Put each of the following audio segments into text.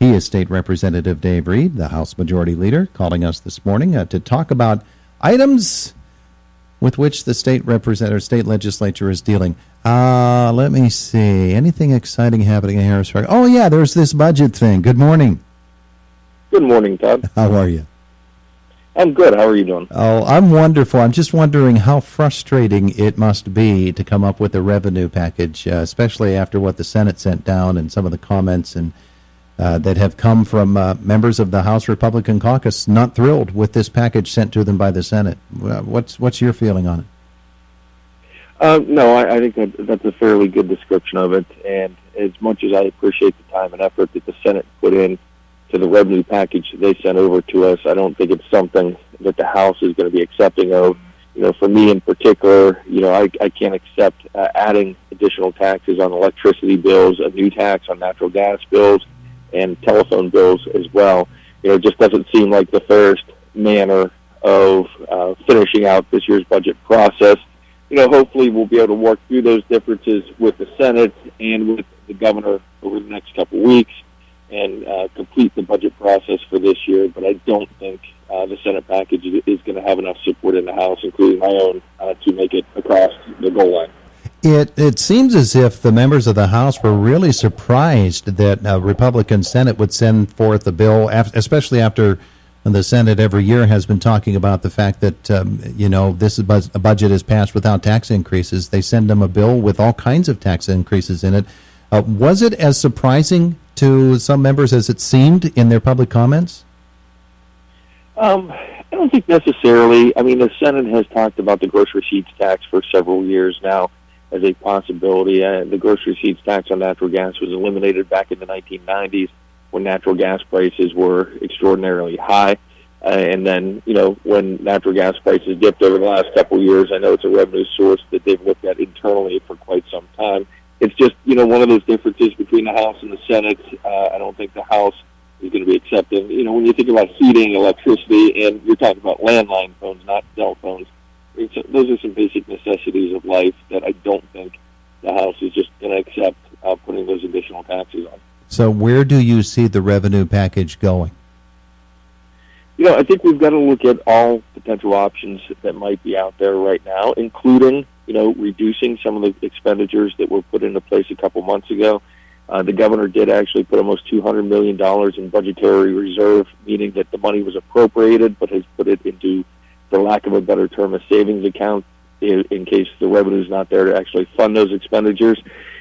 He is State Representative Dave Reed, the House Majority Leader, calling us this morning to talk about items with which the state legislature is dealing. Let me see. Anything exciting happening in Harrisburg? Oh, yeah, there's this budget thing. Good morning. Good morning, Todd. How are you? I'm good. How are you doing? Oh, I'm wonderful. I'm just wondering how frustrating it must be to come up with a revenue package, especially after what the Senate sent down and some of the comments and that have come from members of the House Republican caucus not thrilled with this package sent to them by the Senate. What's your feeling on it? No, I think that's a fairly good description of it. And as much as I appreciate the time and effort that the Senate put in to the revenue package they sent over to us, I don't think it's something that the House is going to be accepting of. For me in particular, I can't accept adding additional taxes on electricity bills, a new tax on natural gas bills, and telephone bills as well. It just doesn't seem like the fairest manner of finishing out this year's budget process. Hopefully we'll be able to work through those differences with the Senate and with the governor over the next couple of weeks and complete the budget process for this year. But I don't think the Senate package is going to have enough support in the House, including my own, to make it across the goal line. It seems as if the members of the House were really surprised that a Republican Senate would send forth a bill, especially after the Senate every year has been talking about the fact that, this is a budget is passed without tax increases. They send them a bill with all kinds of tax increases in it. Was it as surprising to some members as it seemed in their public comments? I don't think necessarily. I mean, the Senate has talked about the gross receipts tax for several years now as a possibility. The gross receipts tax on natural gas was eliminated back in the 1990s when natural gas prices were extraordinarily high. And then, when natural gas prices dipped over the last couple of years, I know it's a revenue source that they've looked at internally for quite some time. It's just, one of those differences between the House and the Senate. I don't think the House is going to be accepting. When you think about heating, electricity, and you're talking about landline phones, not cell phones, those are some basic necessities of life that I don't think the House is just going to accept putting those additional taxes on. So where do you see the revenue package going? I think we've got to look at all potential options that might be out there right now, including, reducing some of the expenditures that were put into place a couple months ago. The governor did actually put almost $200 million in budgetary reserve, meaning that the money was appropriated, but has put it into, for lack of a better term, a savings account in case the revenue is not there to actually fund those expenditures.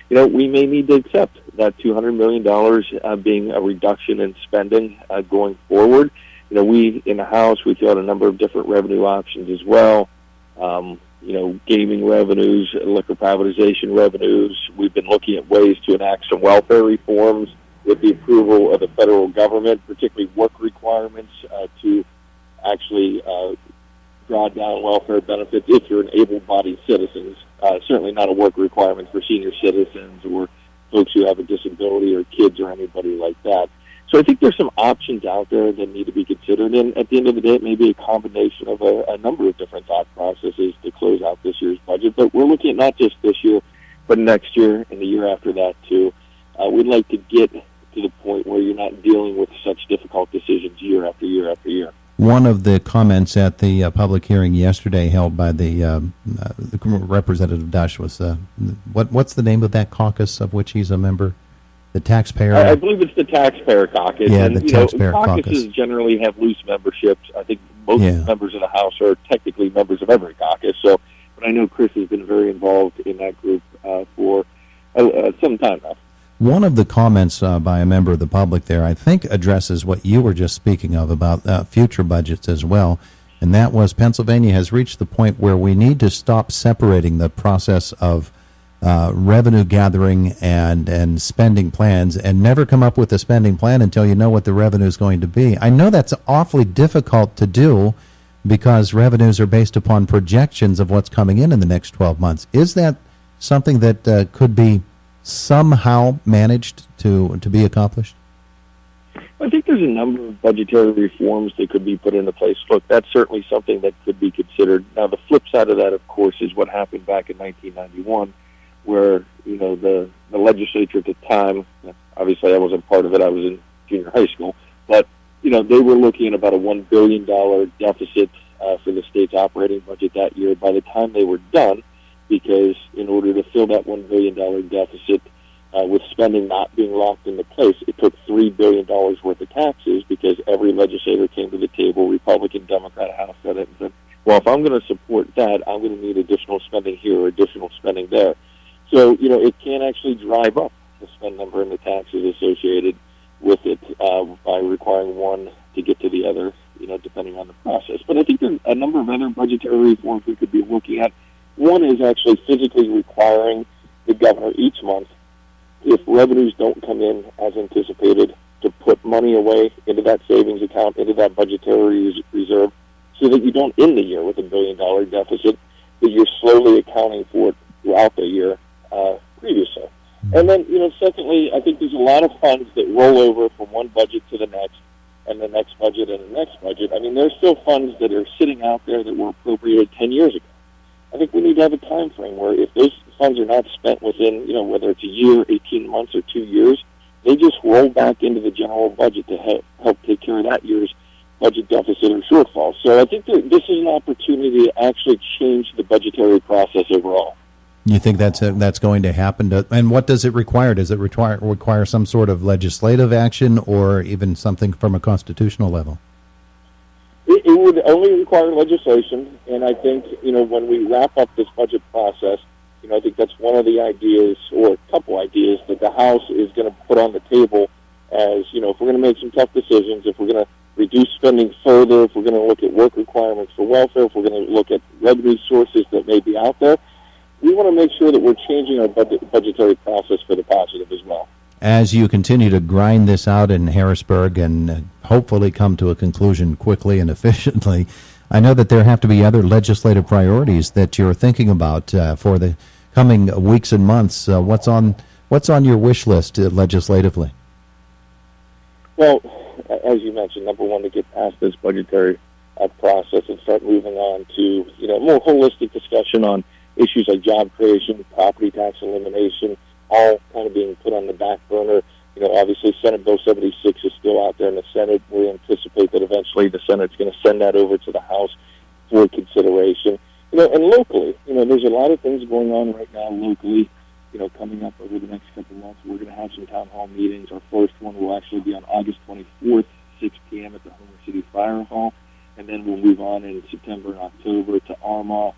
We may need to accept that $200 million being a reduction in spending going forward. We in the House, we thought a number of different revenue options as well. Gaming revenues, liquor privatization revenues. We've been looking at ways to enact some welfare reforms with the approval of the federal government, particularly work requirements to actually draw down welfare benefits if you're an able-bodied citizen. Certainly not a work requirement for senior citizens or folks who have a disability or kids or anybody like that. So I think there's some options out there that need to be considered, and at the end of the day, it may be a combination of a number of different thought processes to close out this year's budget. But we're looking at not just this year, but next year and the year after that, too. We'd like to get to the point where you're not dealing with such difficult decisions year after year after year. One of the comments at the public hearing yesterday held by the Representative Dush was, what's the name of that caucus of which he's a member? The taxpayer? I believe it's the taxpayer caucus. Yeah, and, the taxpayer caucus. Caucuses generally have loose memberships. I think most members of the House are technically members of every caucus. So, but I know Chris has been very involved in that group for some time now. One of the comments by a member of the public there, I think, addresses what you were just speaking of about future budgets as well, and that was Pennsylvania has reached the point where we need to stop separating the process of revenue gathering and spending plans and never come up with a spending plan until you know what the revenue is going to be. I know that's awfully difficult to do because revenues are based upon projections of what's coming in the next 12 months. Is that something that could be somehow managed to be accomplished? I think there's a number of budgetary reforms that could be put into place. Look, that's certainly something that could be considered. Now, the flip side of that, of course, is what happened back in 1991, where the legislature at the time, obviously I wasn't part of it, I was in junior high school. But, they were looking at about a $1 billion deficit for the state's operating budget that year by the time they were done, because in order to fill that $1 billion deficit with spending not being locked into place, it took $3 billion worth of taxes, because every legislator came to the table, Republican, Democrat, House, Senate, and said, well, if I'm going to support that, I'm going to need additional spending here or additional spending there. So, it can actually drive up the spend number and the taxes associated with it by requiring one to get to the other, depending on the process. But I think there's a number of other budgetary reforms we could be looking at. One is actually physically requiring the governor each month, if revenues don't come in as anticipated, to put money away into that savings account, into that budgetary reserve, so that you don't end the year with $1 billion deficit, that you're slowly accounting for it throughout the year previously. And then, secondly, I think there's a lot of funds that roll over from one budget to the next, and the next budget and the next budget. I mean, there's still funds that are sitting out there that were appropriated 10 years ago. I think we need to have a time frame where if those funds are not spent within, whether it's a year, 18 months, or 2 years, they just roll back into the general budget to help take care of that year's budget deficit or shortfall. So I think that this is an opportunity to actually change the budgetary process overall. You think that's going to happen? And what does it require? Does it require some sort of legislative action or even something from a constitutional level? It would only require legislation, and I think, when we wrap up this budget process, I think that's one of the ideas, or a couple ideas, that the House is going to put on the table as, if we're going to make some tough decisions, if we're going to reduce spending further, if we're going to look at work requirements for welfare, if we're going to look at revenue sources that may be out there, we want to make sure that we're changing our budgetary process for the positive as well. As you continue to grind this out in Harrisburg and hopefully come to a conclusion quickly and efficiently, I know that there have to be other legislative priorities that you're thinking about for the coming weeks and months. What's on your wish list legislatively? Well, as you mentioned, number one, to get past this budgetary process and start moving on to more holistic discussion on issues like job creation, property tax elimination, all kind of being put on the back burner. Obviously Senate Bill 76 is still out there in the Senate. We anticipate that eventually the Senate's going to send that over to the House for consideration. And locally, there's a lot of things going on right now locally, coming up over the next couple of months. We're going to have some town hall meetings. Our first one will actually be on August 24th, 6 p.m. at the Homer City Fire Hall. And then we'll move on in September and October to Armagh,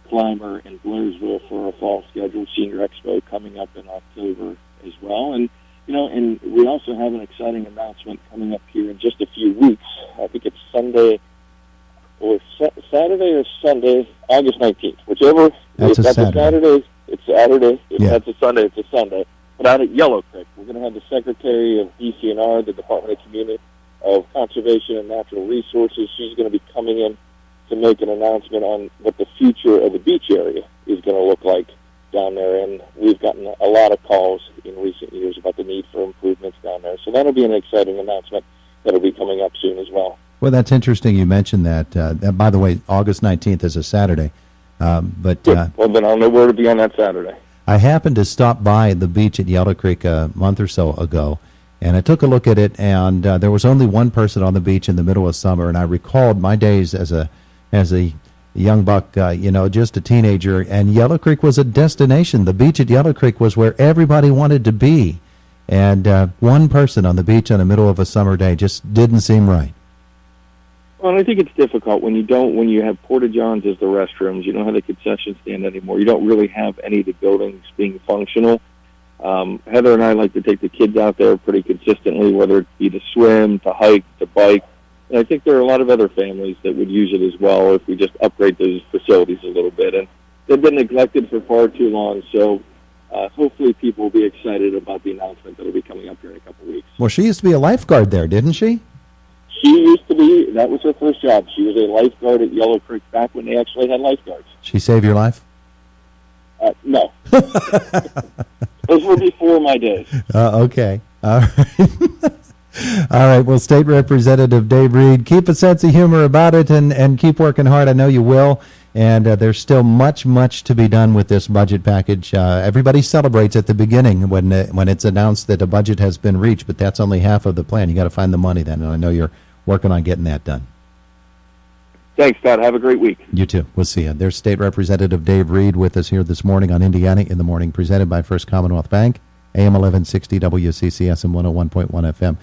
Clymer, and Blairsville for our fall scheduled Senior Expo coming up in October as well. And and we also have an exciting announcement coming up here in just a few weeks. I think it's Sunday or Saturday or Sunday, August 19th, whichever. That's if a that's Saturday. A Saturday, it's Saturday. If Yeah. that's a Sunday, it's a Sunday. But out at Yellow Creek, we're going to have the Secretary of DCNR, the Department of Conservation and Natural Resources. She's going to be coming in to make an announcement on what the future of the beach area is going to look like down there. And we've gotten a lot of calls in recent years about the need for improvements down there. So that'll be an exciting announcement that'll be coming up soon as well. Well, that's interesting you mentioned that. By the way, August 19th is a Saturday. Well, then I'll know where to be on that Saturday. I happened to stop by the beach at Yellow Creek a month or so ago, and I took a look at it, and there was only one person on the beach in the middle of summer, and I recalled my days as a young buck, just a teenager, and Yellow Creek was a destination. The beach at Yellow Creek was where everybody wanted to be, and one person on the beach in the middle of a summer day just didn't seem right. Well, I think it's difficult when you have porta-johns as the restrooms. You don't have the concession stand anymore. You don't really have any of the buildings being functional. Heather and I like to take the kids out there pretty consistently, whether it be to swim, to hike, to bike. And I think there are a lot of other families that would use it as well if we just upgrade those facilities a little bit. And they've been neglected for far too long, so hopefully people will be excited about the announcement that will be coming up here in a couple of weeks. Well, she used to be a lifeguard there, didn't she? She used to be, that was her first job. She was a lifeguard at Yellow Creek back when they actually had lifeguards. She saved your life? No. Those were before my days. Okay. All right. All right. Well, State Representative Dave Reed, keep a sense of humor about it and keep working hard. I know you will. And there's still much, much to be done with this budget package. Everybody celebrates at the beginning when it's announced that a budget has been reached, but that's only half of the plan. You got to find the money then, and I know you're working on getting that done. Thanks, Todd. Have a great week. You too. We'll see you. There's State Representative Dave Reed with us here this morning on Indiana in the Morning, presented by First Commonwealth Bank, AM 1160 WCCS and 101.1 FM.